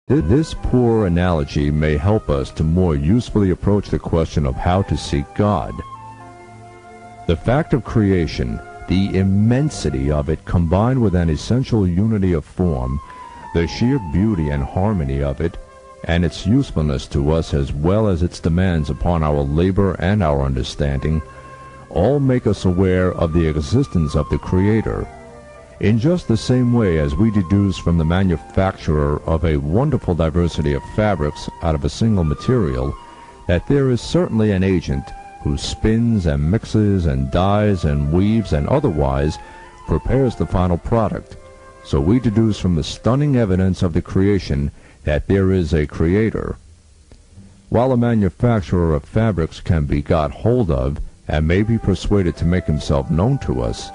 This poor analogy may help us to more usefully approach the question of how to seek God. The fact of creation, the immensity of it combined with an essential unity of form, the sheer beauty and harmony of it, and its usefulness to us as well as its demands upon our labor and our understanding, all make us aware of the existence of the Creator. In just the same way as we deduce from the manufacturer of a wonderful diversity of fabrics out of a single material that there is certainly an agent who spins and mixes and dyes and weaves and otherwise prepares the final product, so we deduce from the stunning evidence of the creation that there is a Creator. While a manufacturer of fabrics can be got hold of and may be persuaded to make himself known to us,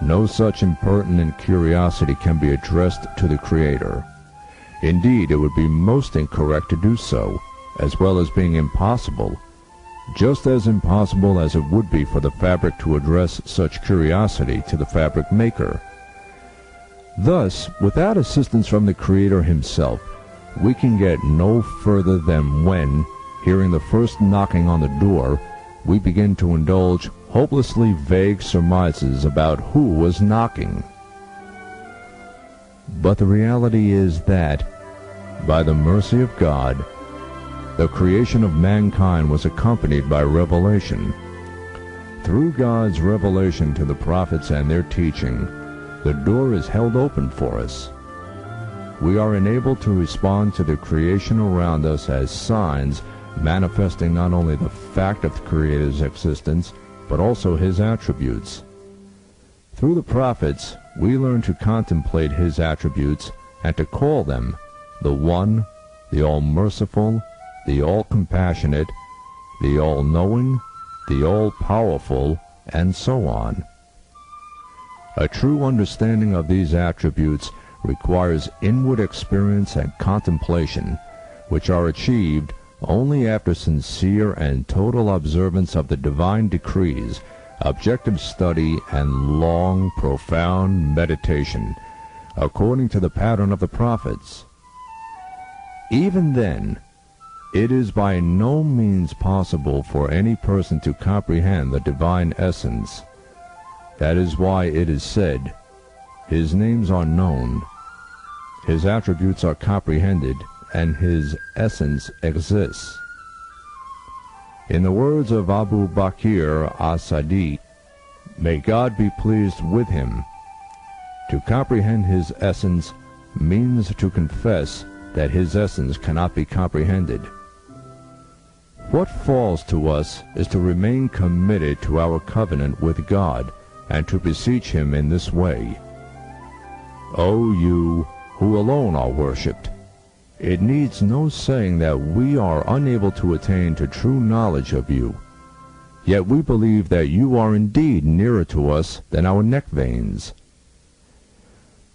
no such impertinent curiosity can be addressed to the Creator. Indeed, it would be most incorrect to do so, as well as being impossible, just as impossible as it would be for the fabric to address such curiosity to the fabric maker. Thus, without assistance from the Creator himself, we can get no further than when, hearing the first knocking on the door, we begin to indulge hopelessly vague surmises about who was knocking. But the reality is that, by the mercy of God, the creation of mankind was accompanied by revelation. Through God's revelation to the prophets and their teaching, the door is held open for us. We are enabled to respond to the creation around us as signs manifesting not only the fact of the Creator's existence, but also His attributes. Through the prophets, we learn to contemplate His attributes and to call them the One, the All-Merciful, the All-Compassionate, the All-Knowing, the All-Powerful, and so on. A true understanding of these attributes requires inward experience and contemplation, which are achieved only after sincere and total observance of the divine decrees, objective study, and long, profound meditation, according to the pattern of the prophets. Even then, it is by no means possible for any person to comprehend the divine essence. That is why it is said, His names are known, His attributes are comprehended, and His essence exists. In the words of Abu Bakr as-Sadiq, may God be pleased with him, to comprehend His essence means to confess that His essence cannot be comprehended. What falls to us is to remain committed to our covenant with God and to beseech Him in this way. O you who alone are worshipped, it needs no saying that we are unable to attain to true knowledge of you. Yet we believe that you are indeed nearer to us than our neck veins.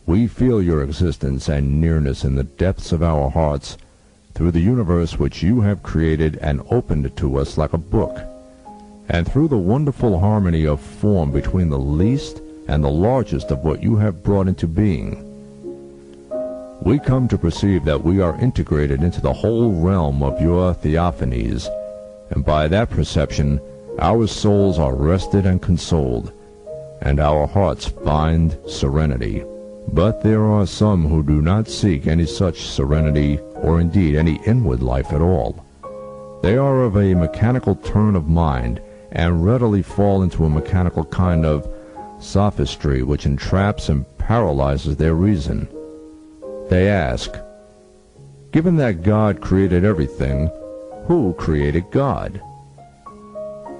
We feel your existence and nearness in the depths of our hearts through the universe which you have created and opened to us like a book, and through the wonderful harmony of form between the least and the largest of what you have brought into being. We come to perceive that we are integrated into the whole realm of your theophanies, and by that perception our souls are rested and consoled, and our hearts find serenity. But there are some who do not seek any such serenity, or indeed any inward life at all. They are of a mechanical turn of mind, and readily fall into a mechanical kind of sophistry which entraps and paralyzes their reason. They ask, given that God created everything, who created God?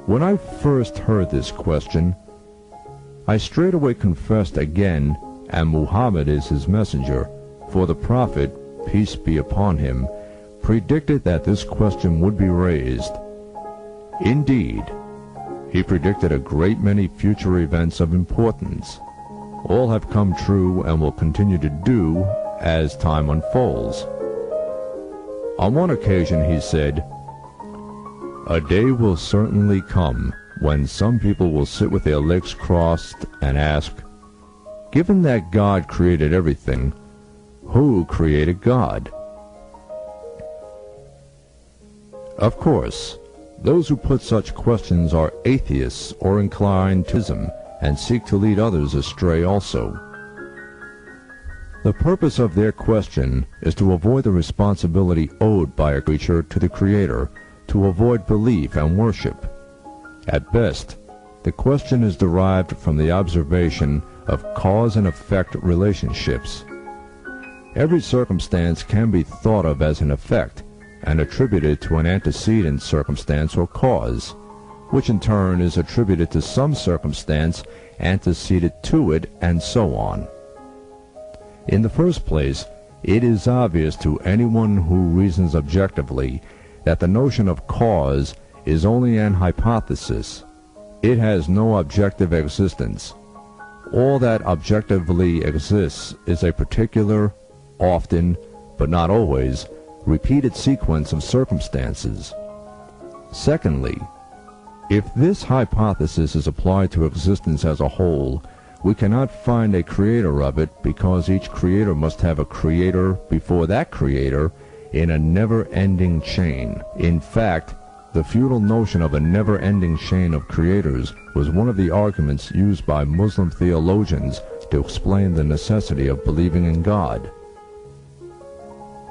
When I first heard this question, I straightway confessed again, and Muhammad is his messenger, for the Prophet, peace be upon him, predicted that this question would be raised. Indeed, he predicted a great many future events of importance. All have come true and will continue to do as time unfolds. On one occasion he said, "A day will certainly come when some people will sit with their legs crossed and ask, given that God created everything, who created God? Of course, those who put such questions are atheists or inclined to ism and seek to lead others astray also. The purpose of their question is to avoid the responsibility owed by a creature to the Creator, to avoid belief and worship. At best, the question is derived from the observation of cause and effect relationships. Every circumstance can be thought of as an effect and attributed to an antecedent circumstance or cause, which in turn is attributed to some circumstance antecedent to it, and so on. In the first place, it is obvious to anyone who reasons objectively that the notion of cause is only an hypothesis. It has no objective existence. All that objectively exists is a particular, often, but not always, repeated sequence of circumstances. Secondly, if this hypothesis is applied to existence as a whole, we cannot find a creator of it, because each creator must have a creator before that creator in a never-ending chain. In fact, the futile notion of a never-ending chain of creators was one of the arguments used by Muslim theologians to explain the necessity of believing in God.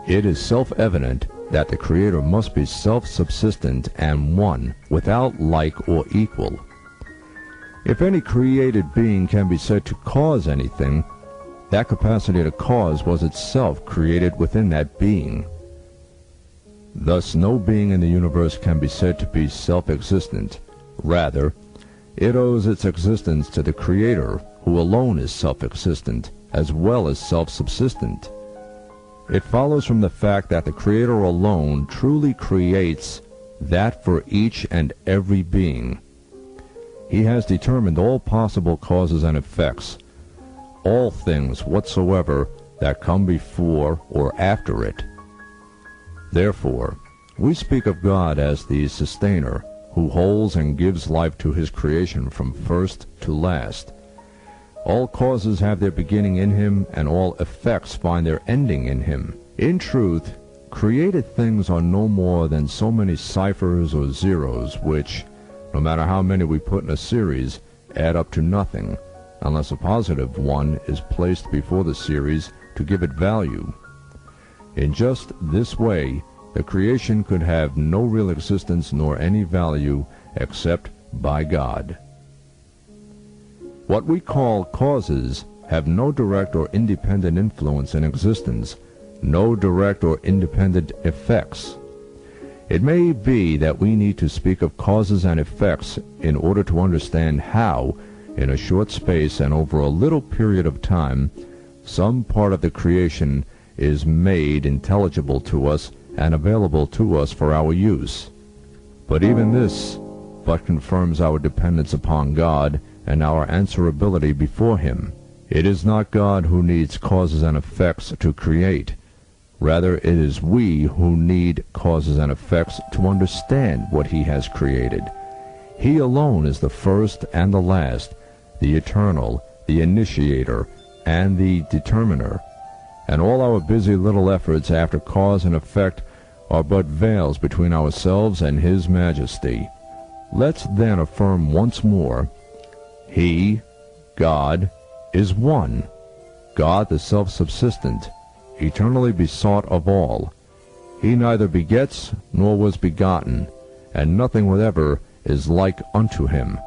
It is self-evident that the Creator must be self-subsistent and one, without like or equal. If any created being can be said to cause anything, that capacity to cause was itself created within that being. Thus, no being in the universe can be said to be self-existent. Rather, it owes its existence to the Creator, who alone is self-existent, as well as self-subsistent. It follows from the fact that the Creator alone truly creates that for each and every being. He has determined all possible causes and effects, all things whatsoever that come before or after it. Therefore, we speak of God as the sustainer, who holds and gives life to his creation from first to last. All causes have their beginning in him, and all effects find their ending in him. In truth, created things are no more than so many ciphers or zeros which, no matter how many we put in a series, add up to nothing, unless a positive one is placed before the series to give it value. In just this way, the creation could have no real existence nor any value except by God. What we call causes have no direct or independent influence in existence, no direct or independent effects. It may be that we need to speak of causes and effects in order to understand how, in a short space and over a little period of time, some part of the creation is made intelligible to us and available to us for our use. But even this but confirms our dependence upon God and our answerability before him. It is not God who needs causes and effects to create. Rather, it is we who need causes and effects to understand what he has created. He alone is the first and the last, the eternal, the initiator, and the determiner. And all our busy little efforts after cause and effect are but veils between ourselves and his majesty. Let's then affirm once more, he, God, is one, God the self-subsistent, eternally besought of all. He neither begets nor was begotten, and nothing whatever is like unto him.